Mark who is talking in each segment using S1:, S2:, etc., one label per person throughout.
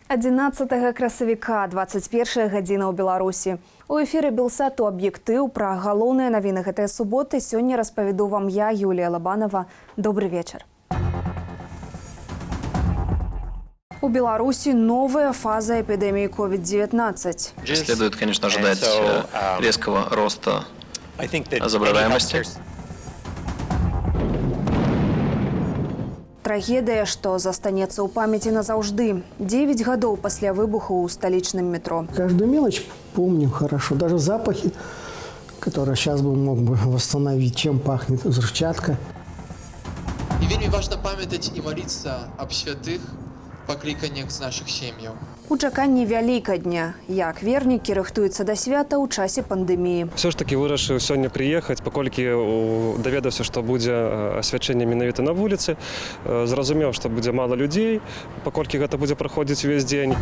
S1: 11 красавіка, 21 гадзіна ў Беларусі. У эфіры Белсату аб'ектыў пра галоўныя навіны гэтай суботы. Сёння распавяду вам я, Юлія Лабанова. Добрый вечер. У Беларуси новая фаза эпидемии COVID-19.
S2: Следует, конечно, ожидать резкого роста заболеваемости.
S1: Трагедия, что застанется у памяти назаўжды. 9 годов после выбуха у столичном метро.
S3: Каждую мелочь помню хорошо. Даже запахи, которые сейчас бы мог бы восстановить, чем пахнет взрывчатка.
S4: И вельмі важно памятать и молиться об святых покликаниях з наших сем'яў.
S1: У чаканні Вялікадня. Як вернікі рыхтуюцца да свята ў часе пандэміі.
S5: Все ж таки вырашыў сёння прыехаць, паколькі даведаўся, што будзе асвячэнне менавіта на вуліцы. Зразумеў, што будзе мала людзей, паколькі гэта будзе праходзіць увесь дзень.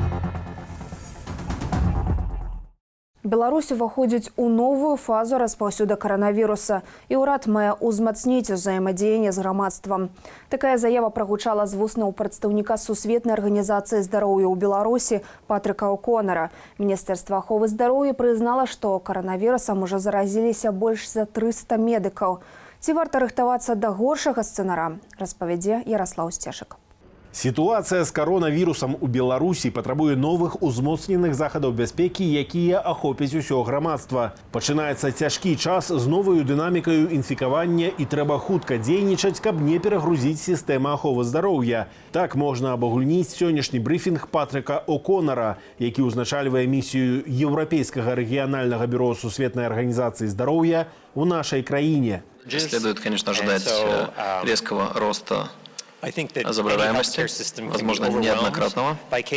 S1: Беларусь уваходзіць у новую фазу распаўсюда каранавіруса, і ўрад мае ўзмацніць узаемадзеянне з грамадствам. Такая заява прагучала з вуснаў прадстаўніка Сусветнай арганізацыі здароўя ў Беларусі Патрыка О'Конара. Міністэрства аховы здароўя прызнала, што каранавірусам ужо заразіліся больш за 300 медыкаў. Ці варта рыхтавацца да горшага сцэнара, распавядзе Ярослаў Сцешак.
S6: Ситуация с коронавирусом у Беларуси потребует новых узмоцненых захадаў бяспекі, якія ахопяць усё грамадства. Пачынаецца цяжкі час з новою дынамікаю інфікавання і трэба хутка дзейнічаць, каб не перагрузіць сістэму аховы здароўя. Так можна абагульніць сённяшні брыфінг Патрыка О'Конара, які ўзначальвае місію Еўрапейскага рэгіянальнага бюро Сусветнай арганізацыі здароўя ў нашай краіне.
S2: Следует, конечно, ожидать резкого роста заболеваемости, возможно, неоднократного. Дело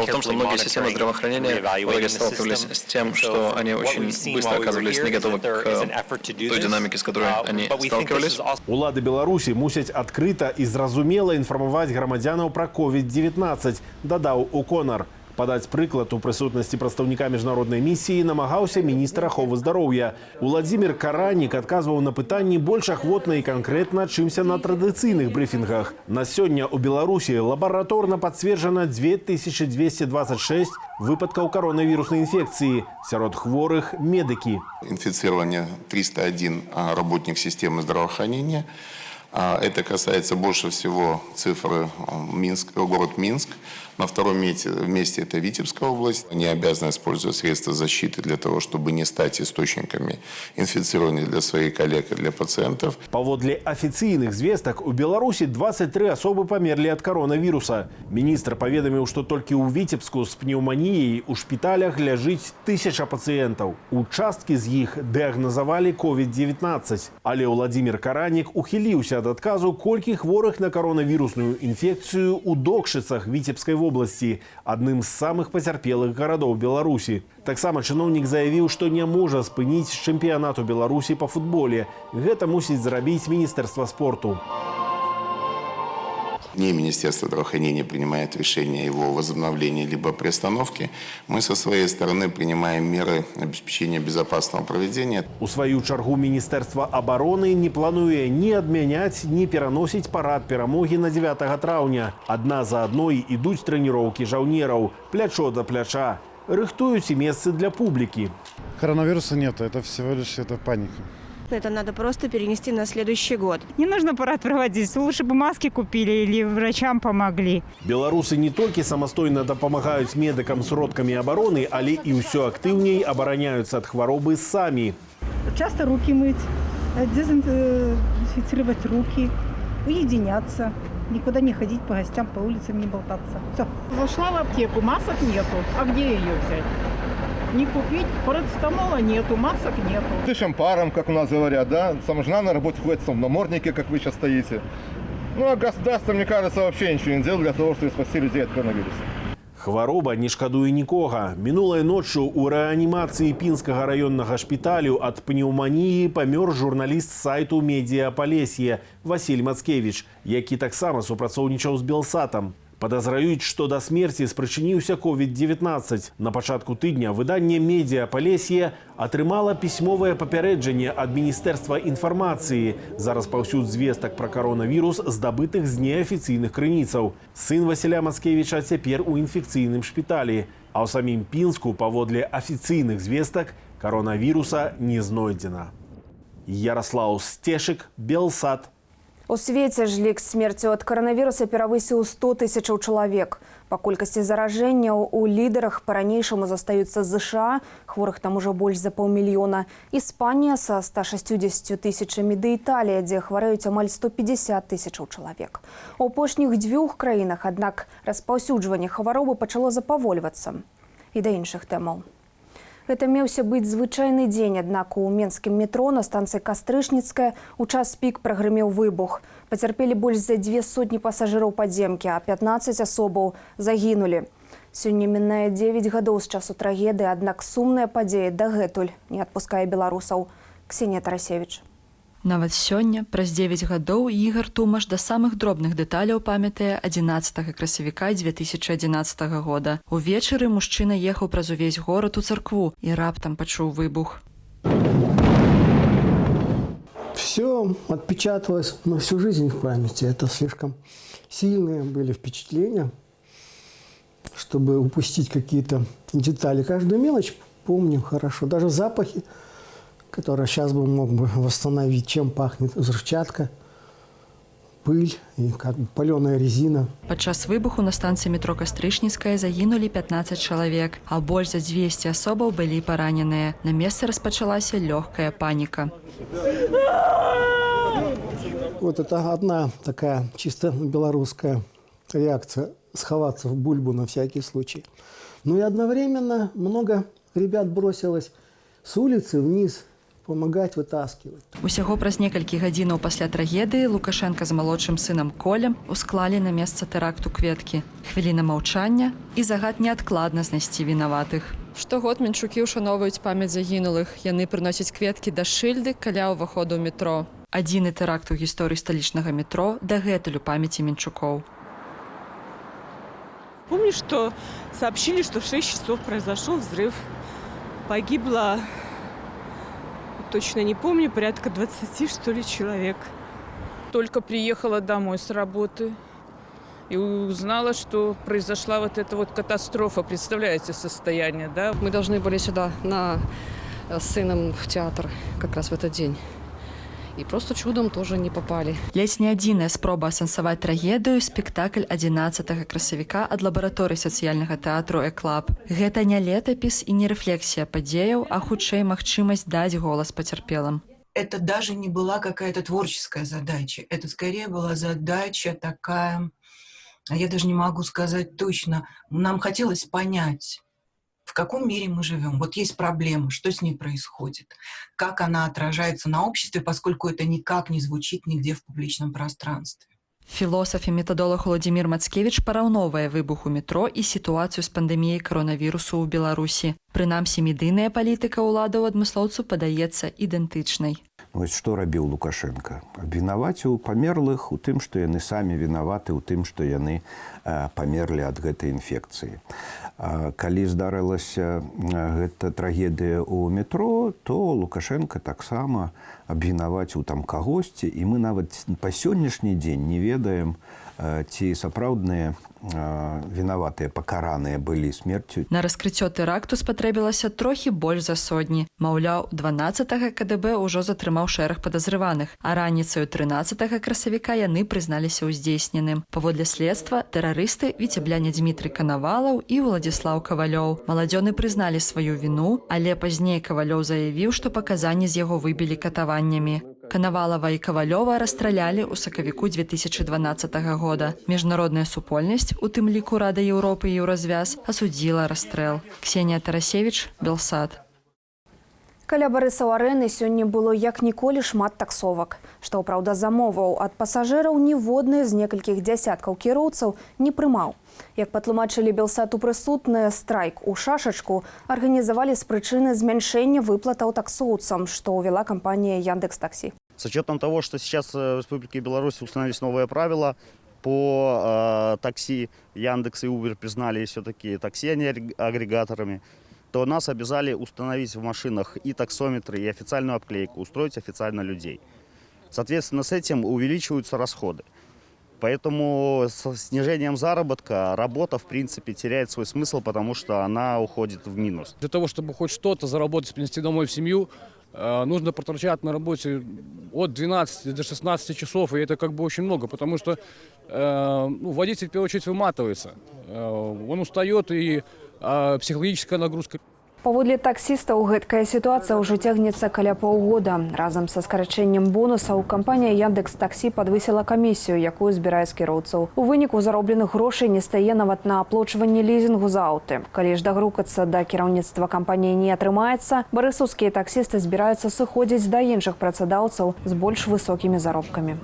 S2: в том, что многие системы здравоохранения в итоге сталкивались с тем, что они очень быстро оказывались не готовы к той динамике, с которой они сталкивались.
S6: Улады Беларусі мусяць адкрыта і зразумела інфармаваць грамадзянаў пра COVID-19, дадаў О'Конар. Падаць прыклад у прысутнасці прадстаўніка міжнароднай місіі намагаўся міністр аховы здароўя. Уладзімір Каранік адказваў на пытанні больш ахвотна і канкрэтна, чымся на традыцыйных брыфінгах. На сёння ў Беларусі лабараторна пацверджана 2226 выпадкаў коронавіруснай інфекцыі. Сярод хворых медыкі.
S7: Инфицирование 301 работник системы здравоохранения. Это касается больше всего цифры город Минск. На втором месте это Витебская область. Они обязаны использовать средства защиты для того, чтобы не стать источниками инфицирования для своих коллег и для пациентов.
S6: Паводле афіцыйных звестак у Беларусі 23 асобы памерлі ад коронавіруса. Міністр паведаміў, што толькі ў Віцебску з пнеўманіяй у шпіталях ляжыць 1000 пацыентаў. У часткі з іх дыягназавалі COVID-19. Але Уладзімір Каранік ухіліўся ад адказу, колькі хворых на коронавірусную інфекцыю у Докшыцах Віцебскай области, адным з самых пацярпелых гарадоў Беларусі. Таксама чыноўнік заявіў, што не можа спыніць чэмпіянату Беларусі па футболе. Гэта мусіць зрабіць Міністэрства спорту.
S7: Не Министерство здравоохранения принимает решение о его возобновлении либо приостановке. Мы со своей стороны принимаем меры обеспечения безопасного проведения.
S6: У сваю чаргу Міністэрства абароны не плануе ні адмяняць, ні пераносіць парад перамогі на 9 траўня. Адна за адной ідуць трэніроўкі жаўнераў, плячо да пляча. Рыхтуюць і месцы для публікі.
S8: Коронавируса нет, это всего лишь паника.
S9: Это надо просто перенести на следующий год.
S10: Не нужно парад проводить, лучше бы маски купили или врачам помогли.
S6: Беларусы не только самостойно дапамагаюць медыкам сродкамі абароны, але і ўсё актыўней абараняюцца ад хваробы самі.
S10: Часто руки мыть, дезинфицировать руки, уединяться, никуда не ходить по гостям, по улицам не болтаться. Все. Зашла в аптеку, масок нету. А где ее взять? Не купить, парацетамола нету, масок нету.
S8: Дышим паром, как у нас говорят, да? Сама жена на работе ходит в наморднике, как вы сейчас стоите. Ну, а государство, мне кажется, вообще ничего не делает для того, чтобы спасти людей от коронавируса.
S6: Хвароба не шкадуе нікога. Мінулай ноччу ў рэанімацыі пінскага раённага шпіталю ад пнеўманіі памёр журналіст сайту «Медіа Палесье» Васіль Мацкевіч, які таксама супрацоўнічаў з Белсатам. Падазраюць, што да смерці спрычыніўся COVID-19. На пачатку тыдня выданне «Медіа Палесье» атрымала пісьмовае папярэджанне ад Міністэрства інфармацыі за распаўсюд звестак пра каронавірус, здабытых з неафіцыйных крыніцаў. Сын Васіля Мацкевіча цяпер у інфекцыйным шпіталі, а ў самім Пінску, паводле афіцыйных звестак, каронавіруса не знойдзена. Ярослаў Стешык, Белсат.
S1: У свеце ж лік смерці ад каранавіруса перавысіў 100 000 чалавек. Па колькасці заражэнняў у лідарах па-ранейшаму застаюцца ЗША, хворых там ужо больш за 500 000, Іспанія са 160 000 ды Італія, дзе хварэюць амаль 150 000 чалавек. У апошніх 2 краінах, аднак, распаўсюджванне хваробы пачало запавольвацца. І да іншых тэмаў. Гэта меўся быць звычайны дзень, аднак у менскім метро на станцыі Кастрычніцкая у час пік прагрымеў выбух. Пацярпелі больш за 200 пасажыраў падземкі, а 15 асобаў загінулі. Сёння мінае 9 гадоў з часу трагедыі, аднак сумная падзея дагэтуль не адпускае беларусаў. Ксенія Тарасевіч.
S11: Нават сёння, праз 9 гадоў, Ігар Тумаш да самых дробных дэталяў памятае 11 красавіка 2011 года. Увечары мужчына ехаў праз увесь горад у царкву і раптам пачуў выбух.
S3: Все отпечаталось на всю жизнь в памяти. Это слишком сильные были впечатления, чтобы упустить какие-то детали. Каждую мелочь помню хорошо. Даже запахи, которые сейчас бы мог бы восстановить, чем пахнет взрывчатка, пыль и как бы паленая резина.
S11: Падчас выбуху на станцыі метро Кастрычніцкая загінулі 15 чалавек, а больш за 200 асобаў былі параненыя. На месцы распачалася лёгкая паніка.
S3: Вот это одна такая чисто белорусская реакция – сховаться в бульбу на всякий случай. Ну и одновременно много ребят бросилось с улицы вниз помогать вытаскивать.
S11: Усяго праз некалькі гадзінаў пасля трагедыі Лукашенка з малодшым сынам Колем усклалі на месца тэракту кветкі. Хвіліна маўчання і загад неадкладна знайсці вінаватых. Штогод мінчукі ўшаноўваюць памяць загінулых. Яны прыносяць кветкі да шыльды каля ўваходу ў метро. Адзіны тэракт у гісторыі сталічнага метро дагэтуль у памяці мінчукоў.
S12: Помню, что сообщили, что в 6 часов произошел взрыв. Погибло, точно не помню, порядка 20, что ли, человек.
S10: Только приехала домой с работы и узнала, что произошла вот эта вот катастрофа. Представляете состояние, да?
S13: Мы должны были сюда с сыном в театр как раз в этот день. И просто чудом тоже не попали.
S11: Ледзь не адзіная спроба асэнсаваць трагедыю спектакль 11 красавіка ад лабараторыі сацыяльнага тэатру «Эклаб». Гэта не летапіс і не рэфлексія падзеяў, а хутчэй магчымасць даць голас пацярпелым.
S14: Это даже не была какая-то творческая задача. Это скорее была задача такая, я даже не могу сказать точно. Нам хотелось понять, в каком мире мы живем. Вот есть проблема, что с ней происходит, как она отражается на обществе, поскольку это никак не звучит нигде в публичном пространстве.
S11: Філосаф і метадолог Владзімір Мацкевіч параўноўвае выбух у метро і сітуацыю з пандэміяй каронавірусу ў Беларусі. Прынамсі, медыйная палітыка ўладаў адмыслоўцу падаецца ідэнтычнай.
S15: Вось што рабіў Лукашенко? Абвінаваціў памерлых у тым, што яны самі вінаваты ў тым, што яны памерлі ад гэтай інфекцыі. Калі здарылася гэта трагедыя ў метро, то Лукашенко таксама абвінаваціў там кагосьці, і мы нават па сённяшні дзень не ведаем, ці сапраўдныя вінаватыя пакараныя былі смерцю.
S11: На раскрыццё тэракту спатрэбілася трохі больш за сотні. Маўляў, 12 КДБ ўжо затрымаў шэраг падазрываных, а раніцаю 13 красавіка яны прызналіся ўздзейсненым. Паводле следства, тэрарысты віцебляне Дмітрый Канавалаў і Владзіслаў Кавалёў. Маладзёны прызналі сваю віну, але пазней Кавалёў заявіў, што паказанні з яго выбілі катаваннямі. Канавалава і Кавалёва расстралялі ў сакавіку 2012 года. Міжнародная супольнасць, у тым ліку Рада Еўропы і Еўразвяз, асудзіла расстрэл. Ксенія Тарасевіч, Белсат.
S1: Каля Барысаў-арэны сёння было як ніколі шмат таксовак. Што, праўда, замоваў ад пасажыраў ніводны з некалькіх дзясяткаў кіроўцаў не прымаў. Як патлумачылі Белсату прысутныя, страйк у шашачку арганізавалі з прычыны змяншэння выплатаў таксоўцам, што ўвяла кампанія Яндекс.Такси.
S16: С учетом того, что сейчас в Республике Беларусь установились новые правила, по такси Яндекс и Uber признали все-таки такси агрегаторами, то нас обязали установить в машинах и таксометры, и официальную обклейку, устроить официально людей. Соответственно, с этим увеличиваются расходы. Поэтому с снижением заработка работа, в принципе, теряет свой смысл, потому что она уходит в минус.
S17: Для того, чтобы хоть что-то заработать, принести домой в семью, нужно проторчать на работе от 12 до 16 часов, и это как бы очень много, потому что водитель, в первую очередь, выматывается. Он устает, и психологическая нагрузка.
S1: Паводле таксістаў, гэткая сітуацыя ўжо цягнецца каля паўгода. Разам са скарачэннем бонусаў кампанія Яндекс Таксі падвысіла камісію, якую збірае з кіроўцаў. У выніку заробленых грошай не стае нават на аплочванне лізінгу за аўты. Калі ж дагрукацца да кіраўніцтва кампаніі не атрымаецца, барысаўскія таксісты збіраюцца сыходзіць да іншых працадаўцаў з больш высокімі заробкамі.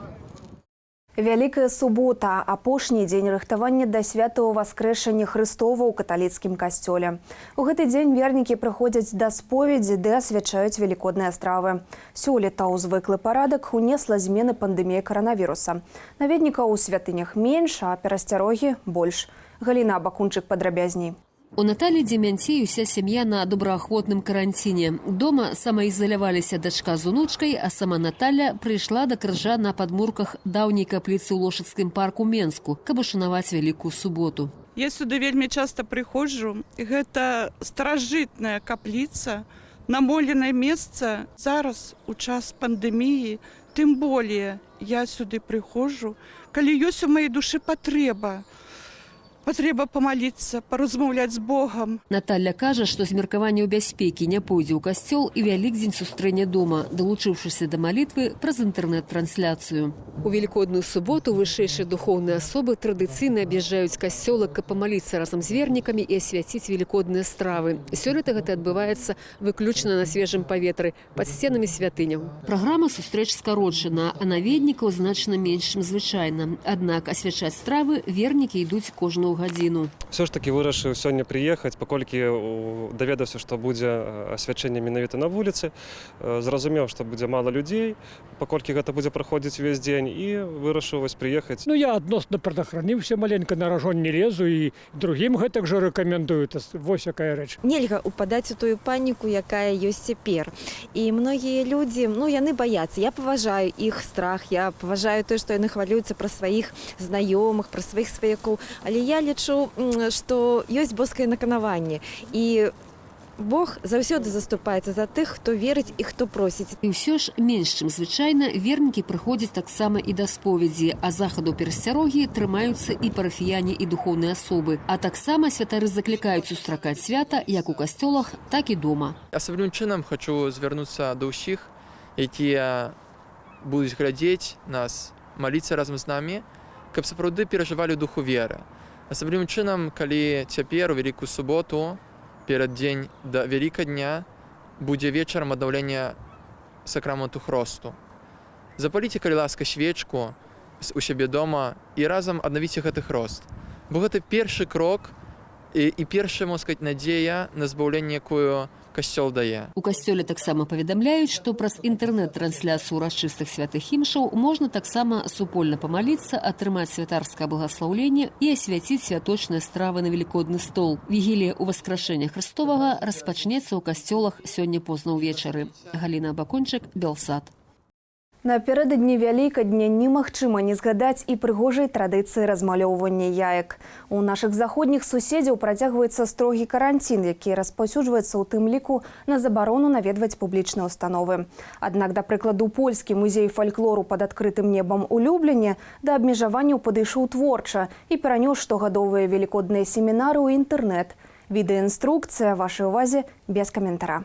S1: Вялікая субота – апошні дзень рыхтавання да святого Воскрэшання Хрыстова ў каталіцкім касцёле. У гэты дзень вернікі прыходзяць да споведзі, ды асвячаюць велікодныя стравы. Сёлета ў звыклы парадак унесла змены пандэмія каранавіруса. Наведнікаў у святынях менш, а перасцярогі больш. Галіна Абакунчык падрабязней.
S18: У Наталі Демянцей уся сям'я на добраахвотным каранціне. Дома самаізаляваліся дачка з унучкай, а сама Наталя прыйшла да крыжа на падмурках даўняй капліцы ў Лошадскім парку Менску, каб ушанаваць Вялікую суботу.
S19: Я сюды вельмі часта прыходжу. Гэта старажытная капліца, намоленае месца. Зараз у час пандэміі, тым более я сюды прыходжу, калі ёсць у маёй душы патрэба. Патрэба памаліцца, паразмаўляць з Богам.
S18: Наталя кажа, што з меркавання ў бяспекі не пойдзе ў касцёл і Вялікдзень сустрэне дома, далучыўшыся да малітвы праз інтэрнэт-трансляцыю. У Велікодную суботу вышэйшыя духоўныя асобы традыцыйна аб'язджаюць касцёлы, каб памаліцца разам з вернікамі і асвяціць велікодныя стравы. Сёлета гэта адбываецца выключна на свежым паветры, пад сценамі святыняў. Праграма сустрэч скарочана, а наведнікаў значна менш, чым звычайна. Аднак асвячаць стравы вернікі ідуць кожную гадзіну.
S5: Все ж таки вырашыў сёння прыехаць, паколькі даведаўся, што будзе асвячэнне менавіта на вуліцы, зразумеў, што будзе мала людзей, паколькі гэта будзе праходзіць увесь дзень, і вырашыў вось прыехаць.
S20: Я адносна прадахраніўся, маленька на ражон не лезу, і другім гэтак жа рэкамендую. Вось якая рэч.
S21: Нельга упадаць у тую паніку, якая ёсць цяпер. І многія людзі, яны баяцца. Я паважаю іх страх, я паважаю тое, што яны хвалююцца пра сваіх знаёмых, пра сваіх сваякоў, але я лічу, што ёсць боскае наканаванне. І Бог заўсёды заступаецца за тых, хто верыць і хто просіць.
S18: І ўсё ж менш, чым звычайна, вернікі прыходзяць таксама і да споведзі, а захаду перасцярогі трымаюцца і парафіяне, і духоўныя асобы. А таксама святары заклікаюць сустракаць свята як у касцёлах, так і дома.
S22: Асаблівым чынам хочу звярнуцца да ўсіх, якія будуць глядзець нас, маліцца разам з намі, каб сапраўды перажывалі духу веры. Асаблівым чынам, калі цяпер у Вялікую суботу, перад дзень да Вялікадня, будзе вечарам аднаўлення сакраменту хросту. Запаліце, калі ласка, свечку у сябе дома і разам аднавіце гэты хрост. Бо гэта першы крок і першая, можна сказаць, надзея на збаўленне, якую касцёл дае.
S18: У касцёле таксама паведамляюць, што праз інтэрнэт-трансляцыю урачыстых святых імшаў можна таксама супольна памаліцца, атрымаць святарскае благаслаўленне і асвяціць святочныя стравы на велікодны стол. Вігілія ў Воскрэшэння Хрыстовага распачнецца ў касцёлах сёння позна ўвечары. Галіна Абакунчык, Белсад.
S1: Напярэдадні Вялікадня немагчыма не згадаць і прыгожай традыцыі размалёўвання яек. У нашых заходніх суседзяў працягваецца строгі каранцін, які распаўсюджваецца ў тым ліку на забарону наведваць публічныя установы. Аднак, да прыкладу, польскі музей фальклору пад адкрытым небам у Любліне да абмежаванняў падышоў творча і перанёс штогадовыя велікодныя семінары ў інтэрнэт. Відэаінструкцыя вашай увазе без каментара.